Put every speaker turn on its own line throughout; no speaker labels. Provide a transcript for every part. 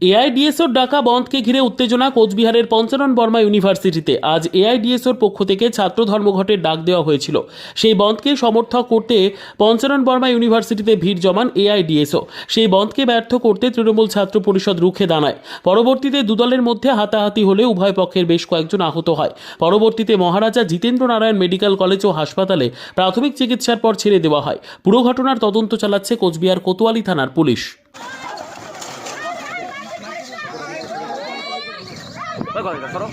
এআইডিএসওর ডাকা বন্ধকে ঘিরে উত্তেজনা কোচবিহারের পঞ্চানন বর্মা ইউনিভার্সিটিতে। আজ এআইডিএসওর পক্ষ থেকে ছাত্র ধর্মঘটের ডাক দেওয়া হয়েছিল। সেই বন্ধকে সমর্থন করতে পঞ্চানন বর্মা ইউনিভার্সিটিতে ভিড় জমান এআইডিএসও। সেই বন্ধকে ব্যর্থ করতে তৃণমূল ছাত্র পরিষদ রুখে দাঁড়ায়। পরবর্তীতে দুদলের মধ্যে হাতাহাতি হলে উভয় পক্ষের বেশ কয়েকজন আহত হয়। পরবর্তীতে মহারাজা জিতেন্দ্র নারায়ণ মেডিকেল কলেজ ও হাসপাতালে প্রাথমিক চিকিৎসার পর ছেড়ে দেওয়া হয়। পুরো ঘটনার তদন্ত চালাচ্ছে কোচবিহার কোতোয়ালি থানার পুলিশ।
গয়দা সরো,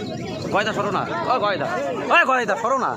গয়দা সরো না, গয়দা, গয়দা সরো না।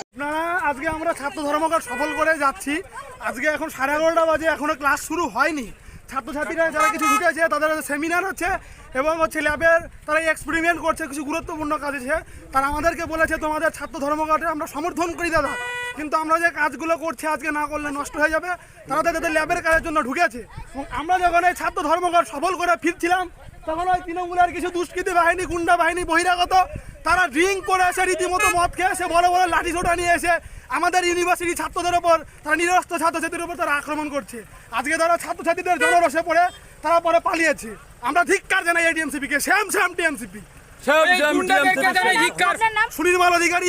আপনারা আজকে আমরা ছাত্র ধর্মঘট সফল করে যাচ্ছি। আজকে এখন 11:30 বাজে, এখনো ক্লাস শুরু হয়নি। ছাত্রছাত্রীরা যারা কিছু ঢুকেছে তাদের সেমিনার হচ্ছে এবং ল্যাবের তারা এক্সপেরিমেন্ট করছে, কিছু গুরুত্বপূর্ণ কাজ আছে। তারা আমাদেরকে বলেছে তোমাদের ছাত্র ধর্মঘটে আমরা সমর্থন করি দাদা, কিন্তু আমরা যে কাজগুলো করছি আজকে না করলে নষ্ট হয়ে যাবে। তারা তাদের ল্যাবের কাজের জন্য ঢুকেছে এবং আমরা যখন এই ছাত্র ধর্মঘট সফল করে ফিরছিলাম তখন ওই তৃণমূলের কিছু দুষ্কৃতী বাহিনী, গুন্ডা বাহিনী, বহিরাগত তারা ড্রিঙ্ক করে এসে রীতিমতো মদ খেয়ে এসে বড় বড় লাঠি ছোটা নিয়ে এসে আমাদের ইউনিভার্সিটি ছাত্রদের ওপর, তারা নিরস্ত্র ছাত্রছাত্রীদের উপর তারা আক্রমণ করছে। আজকে তারা ছাত্রছাত্রীদের জনরসে পড়ে তারা পরে পালিয়েছে। আমরা ধিক্কার জানাই এই টিএমসিপি কে, শ্যাম টিএমসিপি, সুনির্মল অধিকারী।